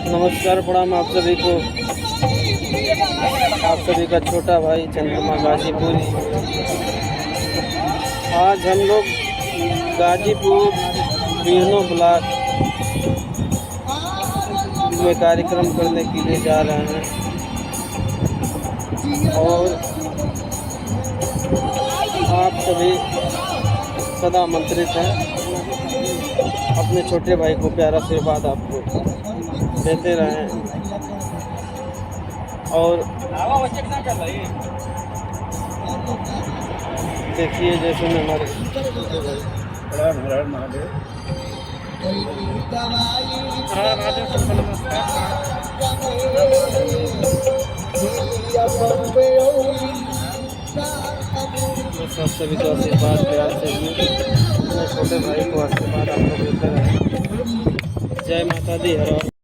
नमस्कार, प्रणाम आप सभी को। आप सभी का छोटा भाई चंद्रमा गाजीपुरी। आज हम लोग गाजीपुर बीहनो ब्लॉक में कार्यक्रम करने के लिए जा रहे हैं और आप सभी सदा आमंत्रित हैं। अपने छोटे भाई को प्यारा आशीर्वाद आपको देते रहें और देखिए जैसे में हमारे सब सभी को आशीर्वाद प्यार चाहिए। अपने छोटे भाई को आशीर्वाद आप लोग देते रहें। जय माता दी। हर